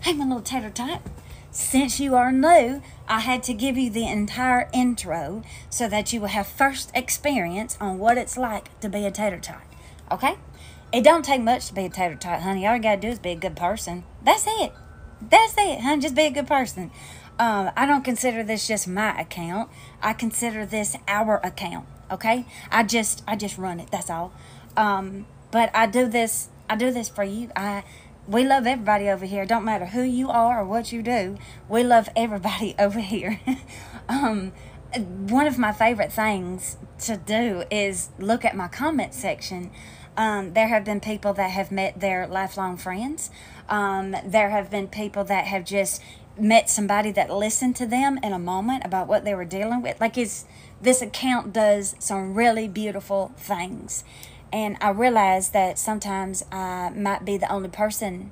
Hey, my little tater tot. Since you are new, I had to give you the entire intro so that you will have first experience on what it's like to be a tater tot. Okay? It don't take much to be a tater tot, honey. All you gotta do is be a good person. That's it. That's it, honey. Just be a good person. I don't consider this just my account. I consider this our account. Okay? I just run it. That's all. But I do this for you. We love everybody over here. Don't matter who you are or what you do. We love everybody over here. One of my favorite things to do is look at my comment section. There have been people that have met their lifelong friends. There have been people that have just met somebody that listened to them in a moment about what they were dealing with. This account does some really beautiful things. And I realize that sometimes I might be the only person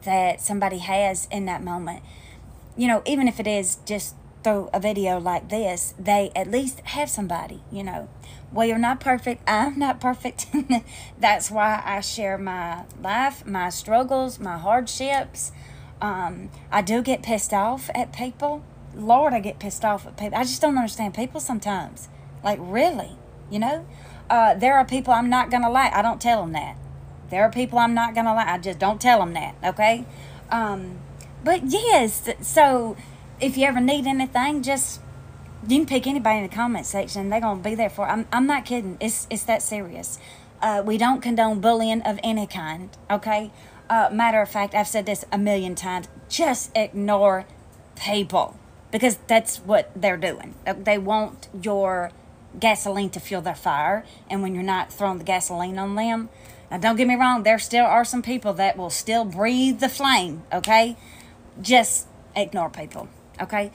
that somebody has in that moment. You know, even if it is just through a video like this, they at least have somebody, you know. Well, you're not perfect. I'm not perfect. That's why I share my life, my struggles, my hardships. I do get pissed off at people. Lord, I get pissed off at people. I just don't understand people sometimes. Like, really, you know? There are people I'm not going to like. I don't tell them that. There are people I'm not going to like. I just don't tell them that, okay? But yes, so if you ever need anything, just, you can pick anybody in the comment section. They're going to be there for it. I'm not kidding. It's that serious. We don't condone bullying of any kind, okay? Matter of fact, I've said this a million times. Just ignore people because that's what they're doing. They want your gasoline to fuel their fire, and when you're not throwing the gasoline on them, now don't get me wrong, there still are some people that will still breathe the flame, okay? Just ignore people, okay?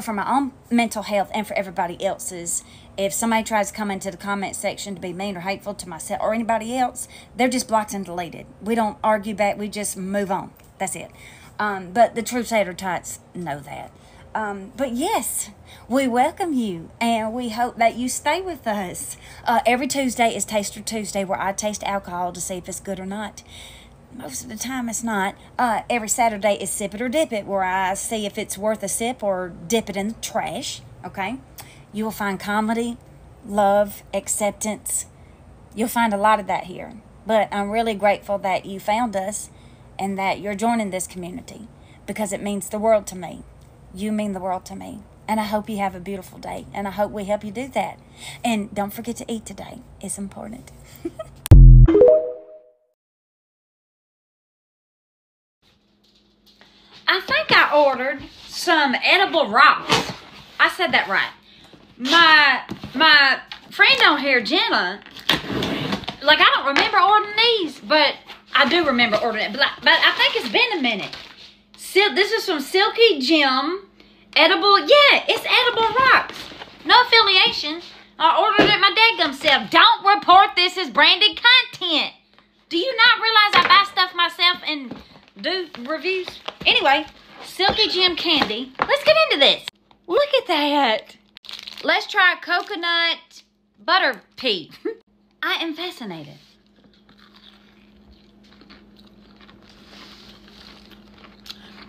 For my own mental health and for everybody else's, if somebody tries to come into the comment section to be mean or hateful to myself or anybody else, they're just blocked and deleted. We don't argue back, we just move on. That's it. But the true tater tots know that. But yes, we welcome you, and we hope that you stay with us. Every Tuesday is Taster Tuesday, where I taste alcohol to see if it's good or not. Most of the time it's not. Every Saturday is Sip It or Dip It, where I see if it's worth a sip or dip it in the trash, okay? You will find comedy, love, acceptance. You'll find a lot of that here. But I'm really grateful that you found us and that you're joining this community, because it means the world to me. You mean the world to me. And I hope you have a beautiful day. And I hope we help you do that. And don't forget to eat today. It's important. I think I ordered some edible rocks. I said that right. My friend on here, Jenna, like, I don't remember ordering these, but I do remember ordering it. But I think it's been a minute. This is from Silky Jim. Edible, yeah, it's edible rocks. No affiliation. I ordered it my dadgum self. Don't report this as branded content. Do you not realize I buy stuff myself and do reviews? Anyway, Silky Jim candy. Let's get into this. Look at that. Let's try coconut butter pea. I am fascinated.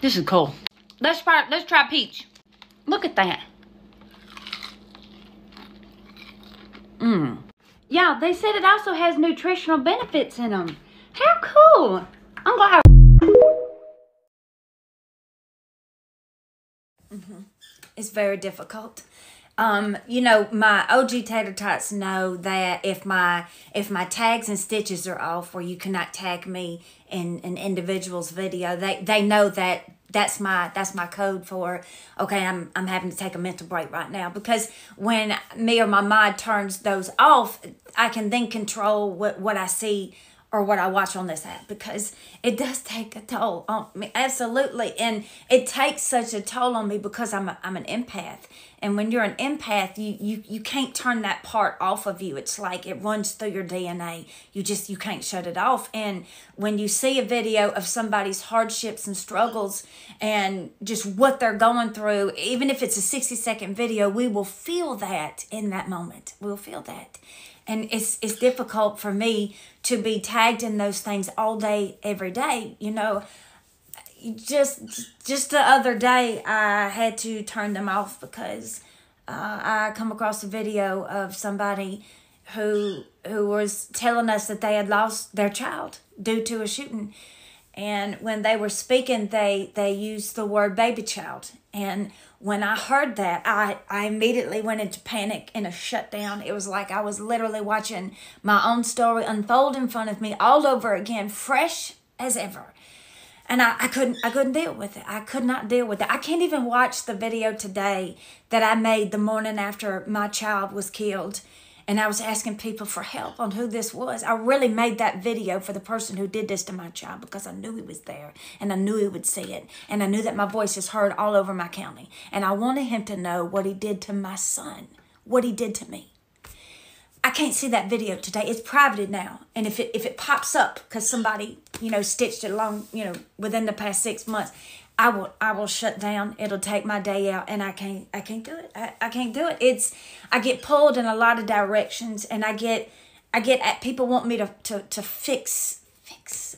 This is cool. Let's try peach. Look at that. Yeah, they said it also has nutritional benefits in them. How cool. I'm glad. It's very difficult. You know, my OG tater tots know that if my tags and stitches are off, or you cannot tag me in an individual's video, they know that that's my code for, okay, I'm having to take a mental break right now, because when me or my mind turns those off, I can then control what I see or what I watch on this app, because it does take a toll on me, absolutely. And it takes such a toll on me because I'm an empath. And when you're an empath, you can't turn that part off of you. It's like it runs through your DNA. You can't shut it off. And when you see a video of somebody's hardships and struggles and just what they're going through, even if it's a 60-second video, we will feel that in that moment. We'll feel that. And it's difficult for me to be tagged in those things all day, every day. You know, just the other day, I had to turn them off because I come across a video of somebody who was telling us that they had lost their child due to a shooting. And when they were speaking, they used the word baby child. And when I heard that, I immediately went into panic and a shutdown. It was like I was literally watching my own story unfold in front of me all over again, fresh as ever. And I couldn't deal with it. I could not deal with it. I can't even watch the video today that I made the morning after my child was killed. And I was asking people for help on who this was. I really made that video for the person who did this to my child because I knew he was there and I knew he would see it. And I knew that my voice is heard all over my county. And I wanted him to know what he did to my son, what he did to me. I can't see that video today. It's privated now. And if it pops up because somebody, stitched it along, within the past 6 months, I will shut down. It'll take my day out, and I can't do it. I can't do it. I get pulled in a lot of directions, and I get at people want me to fix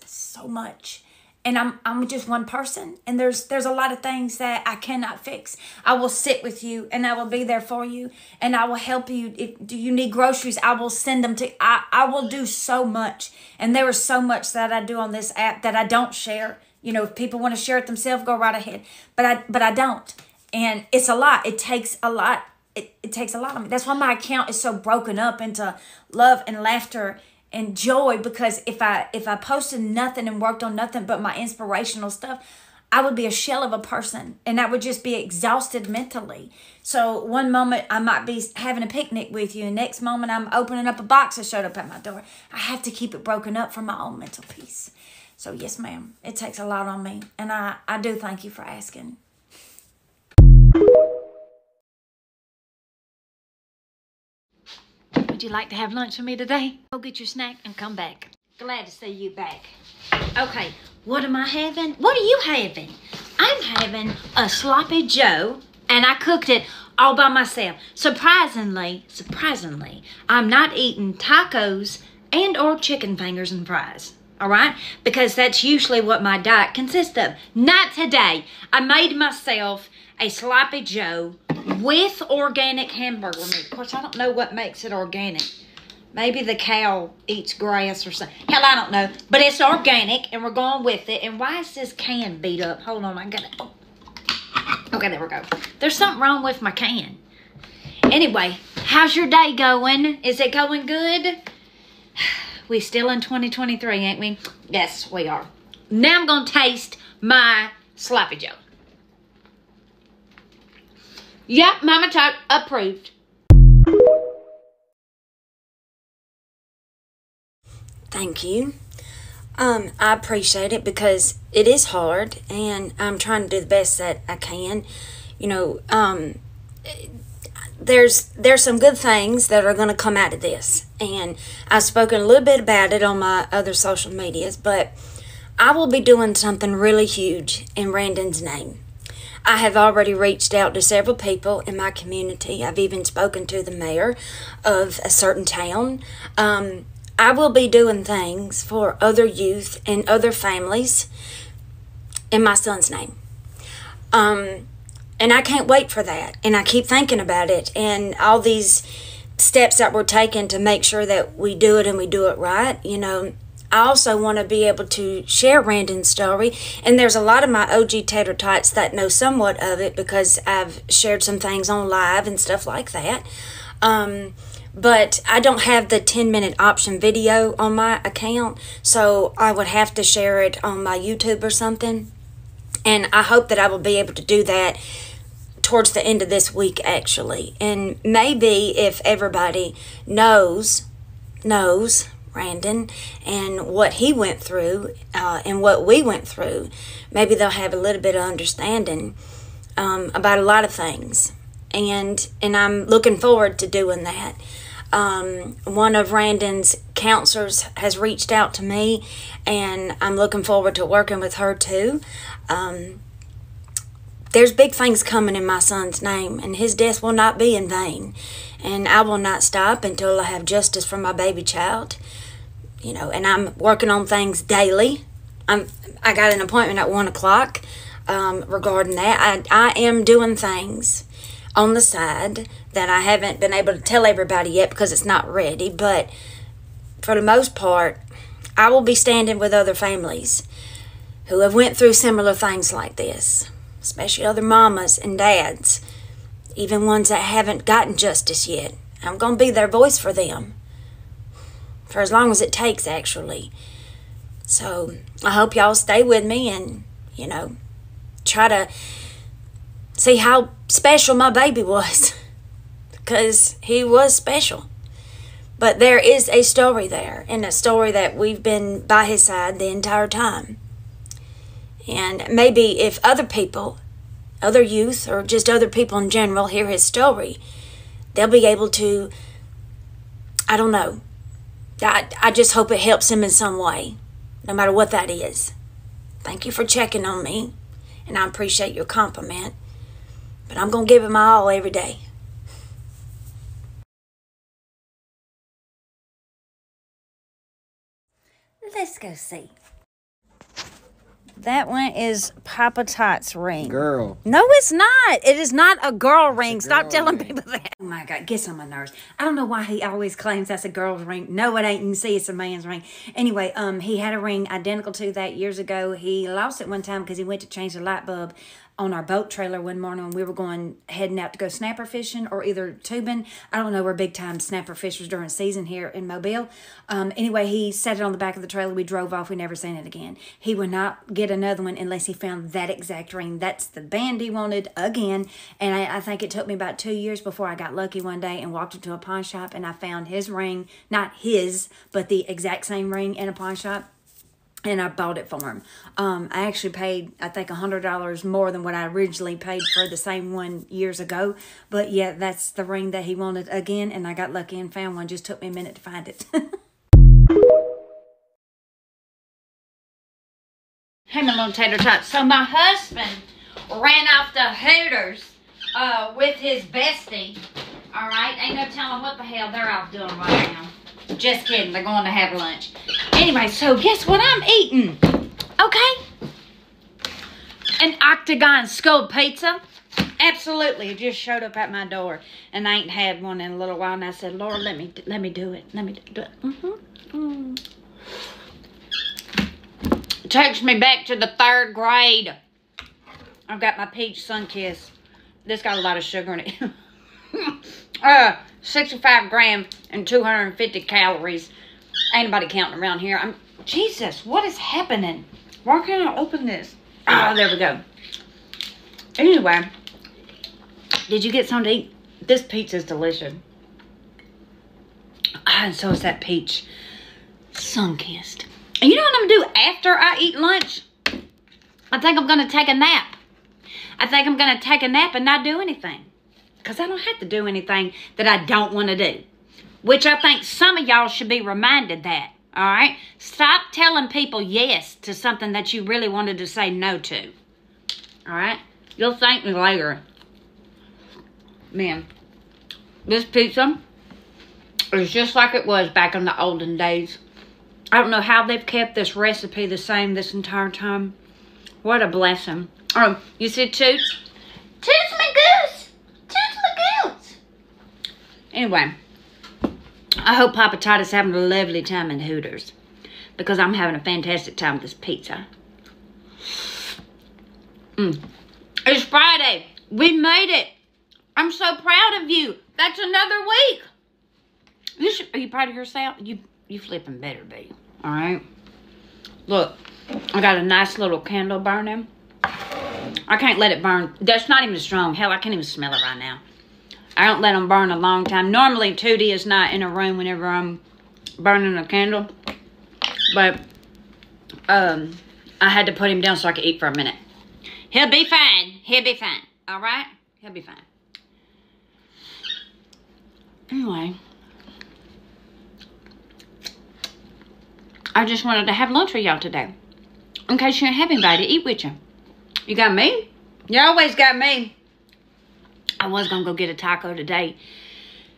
so much. And I'm just one person, and there's a lot of things that I cannot fix. I will sit with you, and I will be there for you, and I will help you. If do you need groceries, I will send them to. I will do so much, and there is so much that I do on this app that I don't share. If people want to share it themselves, go right ahead. But I don't, and it's a lot. It takes a lot. It takes a lot of me. That's why my account is so broken up into love and laughter and joy, because if I posted nothing and worked on nothing but my inspirational stuff, I would be a shell of a person, and I would just be exhausted mentally. So one moment I might be having a picnic with you, and next moment I'm opening up a box that showed up at my door. I have to keep it broken up for my own mental peace. So yes, ma'am, it takes a lot on me, and I do thank you for asking. Would you like to have lunch with me today? Go get your snack and come back. Glad to see you back. Okay, what am I having? What are you having? I'm having a sloppy Joe, and I cooked it all by myself. Surprisingly, I'm not eating tacos and or chicken fingers and fries. All right? Because that's usually what my diet consists of. Not today. I made myself a sloppy Joe with organic hamburger meat. Of course, I don't know what makes it organic. Maybe the cow eats grass or something. Hell, I don't know. But it's organic, and we're going with it. And why is this can beat up? Hold on, I got it. Okay, there we go. There's something wrong with my can. Anyway, how's your day going? Is it going good? We still in 2023, ain't we? Yes, we are. Now I'm going to taste my sloppy Joe. Yep, Mama Talk approved. Thank you. I appreciate it because it is hard, and I'm trying to do the best that I can. There's some good things that are going to come out of this, and I've spoken a little bit about it on my other social medias, but I will be doing something really huge in Randon's name. I have already reached out to several people in my community. I've even spoken to the mayor of a certain town. I will be doing things for other youth and other families in my son's name. And I can't wait for that. And I keep thinking about it and all these steps that we're taking to make sure that we do it and we do it right. I also want to be able to share Randon's story. And there's a lot of my OG Tater Tots that know somewhat of it because I've shared some things on live and stuff like that. But I don't have the 10-minute option video on my account, so I would have to share it on my YouTube or something. And I hope that I will be able to do that towards the end of this week, actually. And maybe if everybody knows Brandon and what he went through and what we went through, maybe they'll have a little bit of understanding about a lot of things. And I'm looking forward to doing that. One of Randon's counselors has reached out to me, and I'm looking forward to working with her too. There's big things coming in my son's name, and his death will not be in vain. And I will not stop until I have justice for my baby child. And I'm working on things daily, I got an appointment at 1 o'clock regarding that. I am doing things on the side that I haven't been able to tell everybody yet because it's not ready. But for the most part, I will be standing with other families who have went through similar things like this, especially other mamas and dads, even ones that haven't gotten justice yet. I'm going to be their voice for them for as long as it takes, actually. So I hope y'all stay with me and, try to see how special my baby was, because he was special. But there is a story there, and a story that we've been by his side the entire time. And maybe if other people, other youth, or just other people in general hear his story, they'll be able to, I don't know. I just hope it helps him in some way, no matter what that is. Thank you for checking on me, and I appreciate your compliment. But I'm going to give it my all every day. Let's go see. That one is Papa Tot's ring. Girl. No, it's not. It is not a girl ring. Stop telling ring. people that. Oh, my God. Gets on my nerves. I don't know why he always claims that's a girl's ring. No, it ain't. You can see it's a man's ring. Anyway, he had a ring identical to that years ago. He lost it one time because he went to change the light bulb on our boat trailer one morning when we were heading out to go snapper fishing or either tubing. I don't know. We're big time snapper fishers during season here in Mobile. Anyway, he set it on the back of the trailer. We drove off. We never seen it again. He would not get another one unless he found that exact ring. That's the band he wanted again. And I think it took me about 2 years before I got lucky one day and walked into a pawn shop and I found his ring, not his, but the exact same ring in a pawn shop. And I bought it for him. I actually paid, I think, $100 more than what I originally paid for the same one years ago. But yeah, that's the ring that he wanted again. And I got lucky and found one. Just took me a minute to find it. Hey, my little tater tots. So my husband ran off to Hooters with his bestie. All right? Ain't no telling what the hell they're off doing right now. Just kidding. They're going to have lunch. Anyway, so guess what I'm eating? Okay? An Octagon Skull Pizza. Absolutely. It just showed up at my door. And I ain't had one in a little while. And I said, Lord, let me do it. Let me do it. Takes me back to the 3rd grade. I've got my peach Sunkiss. This got a lot of sugar in it. 65 grams and 250 calories. Ain't nobody counting around here. Jesus, what is happening? Why can't I open this? Ah, there we go. Anyway, did you get something to eat? This pizza is delicious. And so is that peach Sunkissed. And you know what I'm going to do after I eat lunch? I think I'm going to take a nap. I think I'm going to take a nap and not do anything. Because I don't have to do anything that I don't want to do. Which I think some of y'all should be reminded that. All right? Stop telling people yes to something that you really wanted to say no to. All right? You'll thank me later. Man, this pizza is just like it was back in the olden days. I don't know how they've kept this recipe the same this entire time. What a blessing. Oh, you see Toots? Toots my goose! Toots my goose! Anyway, I hope Papa Tot is having a lovely time in Hooters. Because I'm having a fantastic time with this pizza. It's Friday. We made it. I'm so proud of you. That's another week. Are you proud of yourself? You flipping better be. Alright? Look, I got a nice little candle burning. I can't let it burn. That's not even strong. Hell, I can't even smell it right now. I don't let them burn a long time. Normally, Tootie is not in a room whenever I'm burning a candle. But, I had to put him down so I could eat for a minute. He'll be fine. He'll be fine. Alright? He'll be fine. Anyway. I just wanted to have lunch with y'all today. In case you didn't have anybody to eat with you. You got me? You always got me. I was going to go get a taco today.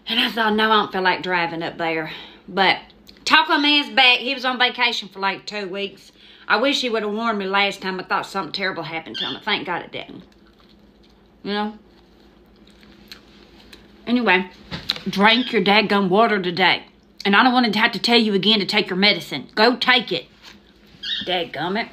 And I thought, no, I don't feel like driving up there. But Taco Man's back. He was on vacation for like 2 weeks. I wish he would have warned me last time I thought something terrible happened to him. Thank God it didn't. You know? Anyway, drink your daggum water today. And I don't want to have to tell you again to take your medicine. Go take it. Dadgummit.